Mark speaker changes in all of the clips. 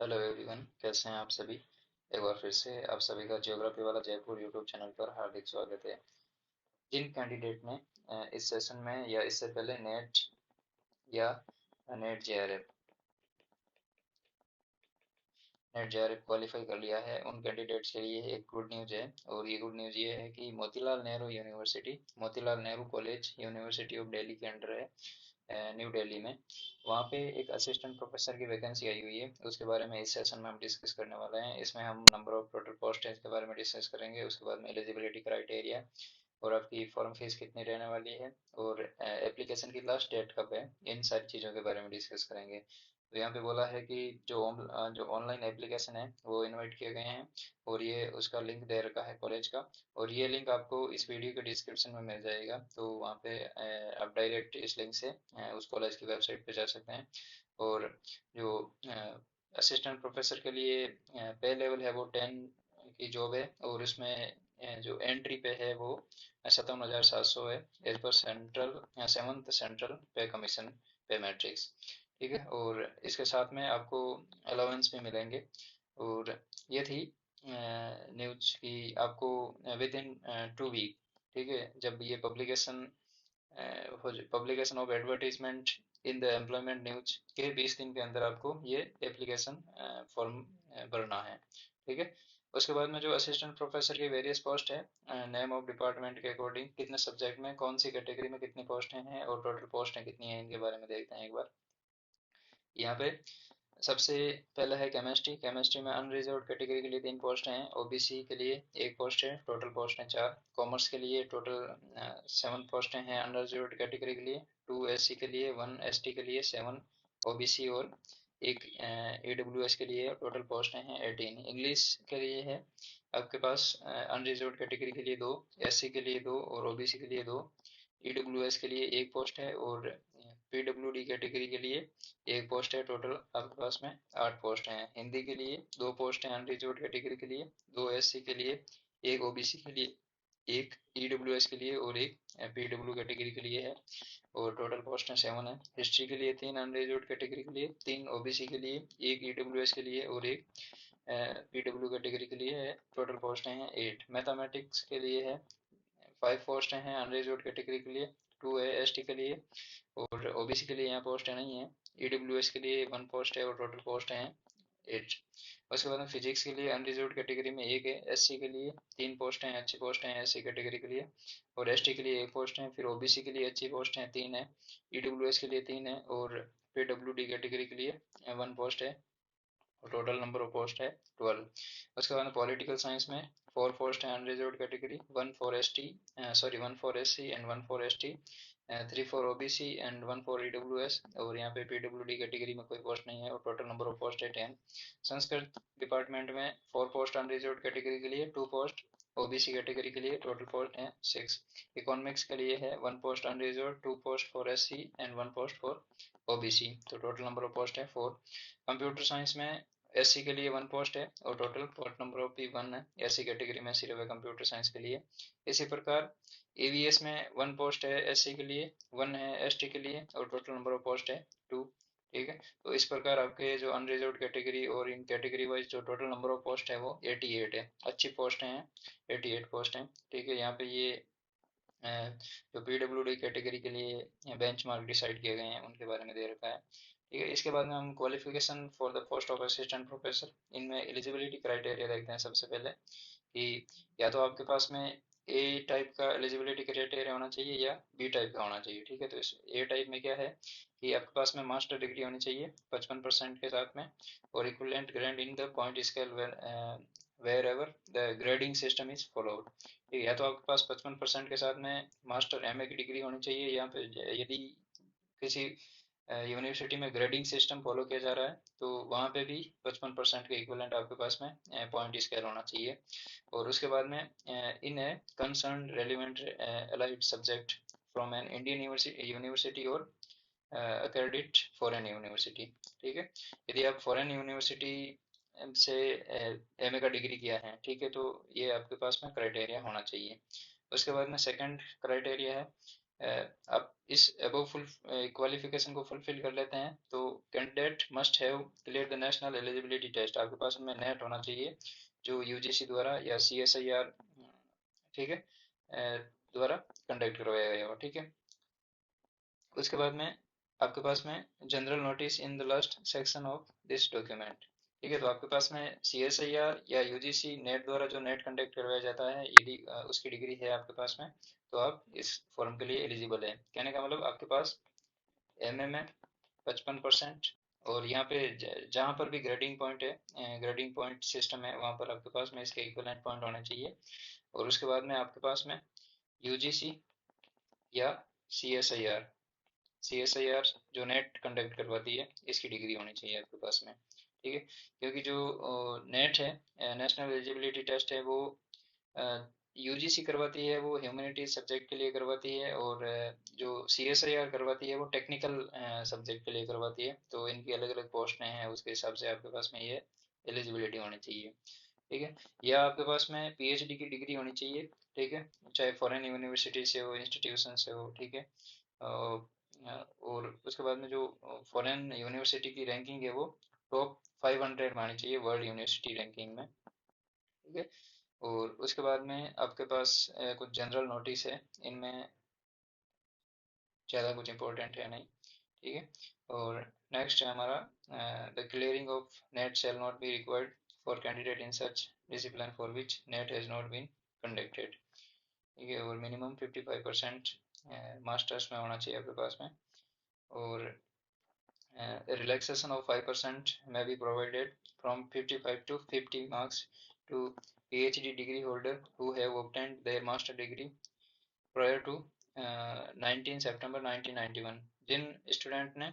Speaker 1: Hello everyone, कैसे हैं आप सभी। एक बार फिर से आप सभी का ज्योग्राफी वाला जयपुर यूट्यूब चैनल पर हार्दिक स्वागत है। जिन कैंडिडेट ने इस सेशन में या इससे पहले नेट या नेट जेआरएफ क्वालिफाई कर लिया है, उन कैंडिडेट्स के लिए एक गुड न्यूज़ है। और ये गुड न्यूज़ ये है कि Motilal Nehru college university of Delhi के अंडर है, न्यू दिल्ली में। वहाँ पे एक असिस्टेंट प्रोफेसर की वैकेंसी आई हुई है, उसके बारे में इस सेशन में हम डिस्कस करने वाले हैं। इसमें हम नंबर ऑफ टोटल पोस्ट है इसके बारे में डिस्कस करेंगे, उसके बाद में एलिजिबिलिटी क्राइटेरिया और आपकी फॉर्म फीस कितनी रहने वाली है और एप्लीकेशन की लास्ट डेट कब है, इन सारी चीज़ों के बारे में डिस्कस करेंगे। तो यहाँ पे बोला है कि जो ऑनलाइन एप्लीकेशन है वो इनवाइट किए गए हैं और ये उसका लिंक दे रखा है कॉलेज का। और ये लिंक आपको इस वीडियो के डिस्क्रिप्शन में मिल जाएगा, तो वहाँ पे आप डायरेक्ट इस लिंक से उस कॉलेज की वेबसाइट पे जा सकते हैं। और जो असिस्टेंट प्रोफेसर के लिए पे लेवल है वो 10 की जॉब है, और उसमें जो एंट्री पे है वो 57,700 है, एज पर सेवंथ सेंट्रल पे कमीशन पे मैट्रिक्स। ठीक है, और इसके साथ में आपको अलाउंस भी मिलेंगे। और ये थी न्यूज की आपको विद इन 2 वीक, ठीक है, जब ये publication of advertisement in the employment news के 20 दिन के अंदर आपको ये एप्लीकेशन फॉर्म भरना है। ठीक है, उसके बाद में जो असिस्टेंट प्रोफेसर की वेरियस पोस्ट है, नेम ऑफ डिपार्टमेंट के अकॉर्डिंग कितने सब्जेक्ट में कौन सी कैटेगरी में कितनी पोस्टें हैं और टोटल पोस्टें कितनी हैं, इनके बारे में देखते हैं एक बार। यहाँ पे सबसे पहला है केमिस्ट्री। केमिस्ट्री में अनरिजर्व्ड कैटेगरी के लिए 3 पोस्ट हैं, ओबीसी के लिए 1 पोस्ट है, टोटल पोस्ट हैं 4। कॉमर्स के लिए टोटल 7 पोस्टें हैं, अनरिजर्व्ड कैटेगरी के लिए 2, एससी के लिए 1, एसटी के लिए 7, ओबीसी और एक ईडब्ल्यूएस के लिए टोटल पोस्टें हैं 18। इंग्लिश के लिए है आपके पास अनरिजर्व्ड कैटेगरी के लिए 2, एससी के लिए 2 और ओबीसी के लिए 2, ईडब्ल्यूएस के लिए 1 पोस्ट है और पीडब्ल्यूडी कैटेगरी के लिए 1 पोस्ट है। टोटल आपके पास में 8 पोस्ट हैं। हिंदी के लिए 2 पोस्ट हैं अनरिजर्व्ड कैटेगरी के लिए, 2 एससी के लिए, 1 ओबीसी के लिए, एक ईडब्ल्यूएस के लिए और एक पीडब्ल्यू कैटेगरी के लिए है, और टोटल पोस्ट है 7 है। हिस्ट्री के लिए 3 अनरिजर्व्ड कैटेगरी के लिए, 3 ओबीसी के लिए, एक ईडब्ल्यूएस के लिए और एक पीडब्ल्यू कैटेगरी के लिए है। टोटल पोस्ट हैं 8। मैथमेटिक्स के लिए है 5 पोस्ट हैं अनरिजर्व्ड कैटेगरी के लिए, 2 है एसटी के लिए और ओबीसी के लिए यहाँ पोस्ट नहीं है। ईडब्ल्यूएस के लिए 1 पोस्ट है और टोटल पोस्ट हैं 8। उसके बाद में फिजिक्स के लिए अनरिजर्व्ड कैटेगरी में 1 है, एससी के लिए 3 पोस्ट हैं, अच्छी पोस्ट हैं एससी कैटेगरी के लिए, और एसटी के लिए 1 पोस्ट है। फिर ओबीसी के लिए अच्छी पोस्ट हैं 3 है, ईडब्ल्यूएस के लिए 3 है और पीडब्ल्यूडी कैटेगरी के लिए 1 पोस्ट है, और टोटल नंबर ऑफ पोस्ट है 12। उसके बाद में पॉलिटिकल साइंस में 4 पोस्ट है unreserved category, 1 for SC and 1 for ST, 3 for OBC and 1 for EWS, और यहाँ पे पीडब्ल्यूडी कैटेगरी में कोई पोस्ट नहीं है और टोटल नंबर ऑफ पोस्ट है 10। संस्कृत डिपार्टमेंट में 4 पोस्ट अनरिजर्व्ड कैटेगरी के लिए, 2 पोस्ट ओबीसी कैटेगरी के लिए, टोटल पोस्ट है 6। इकोनॉमिक्स के लिए है 1 post unreserved, 2 post for SC and 1 post for OBC, तो टोटल नंबर ऑफ पोस्ट है 4। कंप्यूटर साइंस में एससी के लिए 1 पोस्ट है और टोटल पोस्ट नंबर ऑफ भी 1 है, एससी कैटेगरी में सिर्फ है कंप्यूटर साइंस के लिए। इसी प्रकार एवीएस में 1 पोस्ट है एससी के लिए, 1 है एसटी के लिए और टोटल नंबर ऑफ पोस्ट है 2। ठीक है, तो इस प्रकार आपके जो अनरिजर्व्ड कैटेगरी और इन कैटेगरी वाइज जो टोटल नंबर ऑफ पोस्ट है वो 88 है, अच्छी पोस्ट हैं, 88 पोस्ट हैं। ठीक है, यहाँ पे ये अ, जो पीडब्ल्यूडी कैटेगरी के लिए बेंचमार्क डिसाइड किए गए हैं उनके बारे में दे रखा है। ठीक है, इसके बाद में हम qualification for the post of assistant professor, इनमें एलिजिबिलिटी क्राइटेरिया देखते हैं सबसे पहले कि या तो आपके पास में ए टाइप का एलिजिबिलिटी क्राइटेरिया होना चाहिए या बी टाइप का होना चाहिए। ठीक है, तो इस ए टाइप में क्या है कि आपके पास में मास्टर डिग्री होनी चाहिए 55% के साथ में, और equivalent grade in the point scale wherever the grading system is followed. या तो आपके पास 55% के साथ में मास्टर एमए की डिग्री होनी चाहिए, या फिर यदि किसी यूनिवर्सिटी में ग्रेडिंग सिस्टम फॉलो किया जा रहा है तो वहाँ पे भी 55% के इक्वलेंट आपके पास में पॉइंट स्केल होना चाहिए। और उसके बाद में in a concern relevant allied subject from an Indian university or accredit foreign university. ठीक है, यदि आप फॉरेन यूनिवर्सिटी से एमए का डिग्री किया है, ठीक है, तो ये आपके पास में क्राइटेरिया होना चाहिए। उसके बाद में सेकंड क्राइटेरिया है आप इस अबव फुल क्वालिफिकेशन को फुलफिल कर लेते हैं तो candidate must have clear the national eligibility test, आपके पास में नेट होना चाहिए जो यूजीसी द्वारा या सीएसआईआर, ठीक है, द्वारा कंडक्ट करवाया गया हो, ठीक है। उसके बाद में आपके पास में general notice in the last section of this document, ठीक है। तो आपके पास में सीएसआईआर या यूजीसी नेट द्वारा जो नेट कंडक्ट करवाया जाता है, यदि उसकी डिग्री है आपके पास में, तो आप इस फॉर्म के लिए एलिजिबल है। कहने का मतलब आपके पास एमए में 55%, और यहाँ पे जहाँ पर भी ग्रेडिंग पॉइंट है, ग्रेडिंग पॉइंट सिस्टम है, वहाँ पर आपके पास में इसके इक्विवेलेंट पॉइंट होने चाहिए। और उसके बाद में आपके पास में यूजीसी या सीएसआईआर, सीएसआईआर जो नेट कंडक्ट करवाती है, इसकी डिग्री होनी चाहिए आपके पास में, ठीक है। क्योंकि जो नेट है, नेशनल एलिजिबिलिटी टेस्ट है, वो यूजीसी करवाती है, वो ह्यूमैनिटीज सब्जेक्ट के लिए करवाती है, और जो सीएसआईआर करवाती है वो टेक्निकल सब्जेक्ट के लिए करवाती है। तो इनकी अलग अलग पोस्टें हैं, उसके हिसाब से आपके पास में ये एलिजिबिलिटी होनी चाहिए, ठीक है। या आपके पास में पीएचडी की डिग्री होनी चाहिए, ठीक है, चाहे फॉरेन यूनिवर्सिटी से हो, इंस्टीट्यूशन से हो, ठीक है। और उसके बाद में जो फॉरेन यूनिवर्सिटी की रैंकिंग है वो टॉप 500 में आनी चाहिए वर्ल्ड यूनिवर्सिटी रैंकिंग में, ठीक है। और उसके बाद में आपके पास कुछ जनरल नोटिस है, इनमें ज़्यादा कुछ इंपॉर्टेंट है नहीं, ठीक है। और नेक्स्ट है हमारा the clearing of NET shall not be required for candidate in such discipline for which NET has not been conducted, ठीक है। और मिनिमम 55% मास्टर्स में होना चाहिए आपके पास में। और relaxation of 5% may be provided from 55 to 50 marks to PhD degree holder who have obtained their master degree prior to 19 सितंबर 1991। जिन स्टूडेंट ने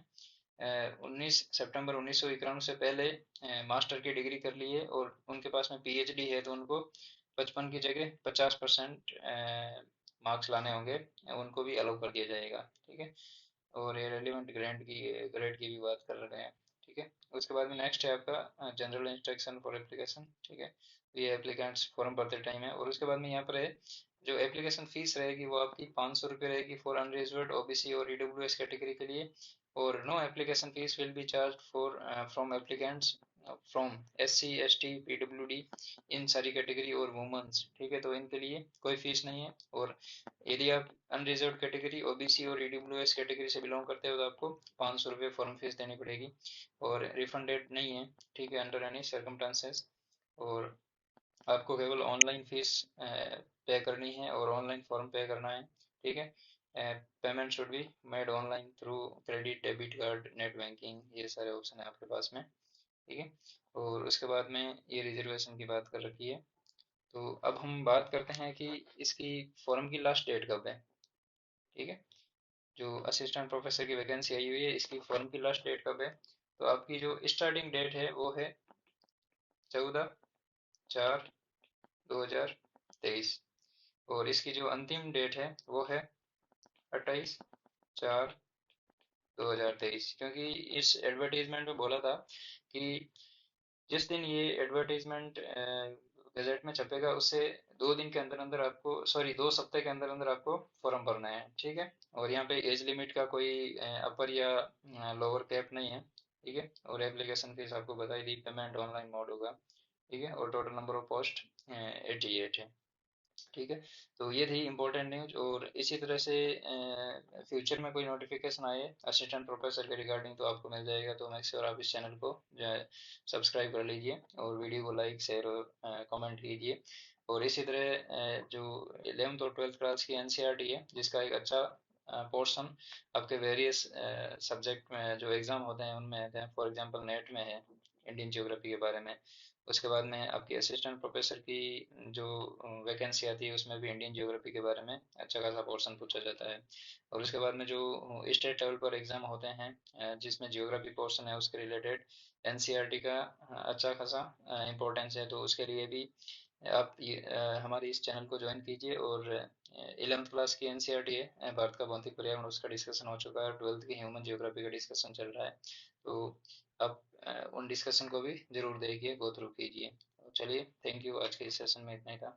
Speaker 1: 19 सितंबर 1991 से पहले मास्टर की डिग्री कर ली है और उनके पास में पीएचडी है, तो उनको 55 की जगह 50% मार्क्स लाने होंगे, उनको भी अलाउ कर दिया जाएगा, ठीक है। और ये रेलिवेंट ग्रेड की भी बात कर रहे हैं, ठीक है। उसके बाद में नेक्स्ट है आपका जनरल इंस्ट्रक्शन फॉर एप्लीकेशन, ठीक है। ये एप्लीकेंट्स फॉर्म भरते टाइम है। और उसके बाद में यहाँ पर है जो एप्लीकेशन फीस रहेगी वो आपकी 500 रुपये रहेगी फॉर अनरिजर्व्ड ओबीसी और ईडब्ल्यूएस कैटेगरी के लिए। और no application fee will be charge for from applicants from SC ST PWD in सारी कैटेगरी और वुमेन्स, ठीक है। तो इनके लिए कोई फीस नहीं है। और यदि आप अनरिजर्व कैटेगरी ओबीसी और ईडब्ल्यूएस कैटेगरी से बिलोंग करते हो तो आपको 500 रुपये फॉर्म फीस देनी पड़ेगी, और रिफंडेड नहीं है, ठीक है, अंडर एनी सर्कमस्टांसेस। और आपको केवल ऑनलाइन फीस पे करनी है और ऑनलाइन फॉर्म पे करना है, ठीक है। Payment should be made online through credit debit card net banking, ये सारे ऑप्शन है आपके पास में, ठीक है। और उसके बाद में ये रिजर्वेशन की बात कर रखी है। तो अब हम बात करते हैं कि इसकी फॉर्म की लास्ट डेट कब है, ठीक है। जो असिस्टेंट प्रोफेसर की वैकेंसी आई हुई है, इसकी फॉर्म की लास्ट डेट कब है। तो आपकी जो स्टार्टिंग डेट है वो है 14/4/2023, और इसकी जो अंतिम डेट है वो है 28/4/2023। क्योंकि इस एडवर्टीजमेंट में बोला था कि जिस दिन ये एडवर्टीजमेंट गजट में छपेगा उससे 2 दिन के अंदर अंदर आपको, सॉरी 2 सप्ताह के अंदर अंदर आपको फॉर्म भरना है, ठीक है। और यहाँ पे एज लिमिट का कोई अपर या लोअर कैप नहीं है, ठीक है। और एप्लीकेशन फीस आपको बताई दी, पेमेंट ऑनलाइन मोड होगा, ठीक है। और टोटल नंबर ऑफ पोस्ट 88 है, ठीक है। तो ये थी इम्पोर्टेंट न्यूज। और इसी तरह से फ्यूचर में कोई नोटिफिकेशन आए असिस्टेंट प्रोफेसर के रिगार्डिंग तो आपको मिल जाएगा। तो मेक श्योर आप इस चैनल को जो है सब्सक्राइब कर लीजिए, और वीडियो को लाइक शेयर और कमेंट कीजिए। और इसी तरह जो 11th और 12th क्लास की एनसीईआरटी है, जिसका एक अच्छा पोर्शन आपके वेरियस सब्जेक्ट में जो एग्ज़ाम होते हैं उनमें आते हैं, फॉर एग्जांपल नेट में है इंडियन ज्योग्राफी के बारे में। उसके बाद में आपकी असिस्टेंट प्रोफेसर की जो वैकेंसी आती है उसमें भी इंडियन ज्योग्राफी के बारे में अच्छा खासा पोर्शन पूछा जाता है। और उसके बाद में जो स्टेट लेवल पर एग्ज़ाम होते हैं जिसमें ज्योग्राफी पोर्शन है उसके रिलेटेड एनसीईआरटी का अच्छा खासा इम्पोर्टेंस है। तो उसके लिए भी आप हमारे इस चैनल को ज्वाइन कीजिए। और 11th क्लास की एनसीईआरटी है भारत का भौतिक पर्यावरण, उसका डिस्कशन हो चुका है। 12th की ह्यूमन ज्योग्राफी का डिस्कशन चल रहा है। तो आप उन डिस्कशन को भी जरूर देखिए, गो थ्रू कीजिए। चलिए, थैंक यू, आज के इस सेशन में इतना ही था।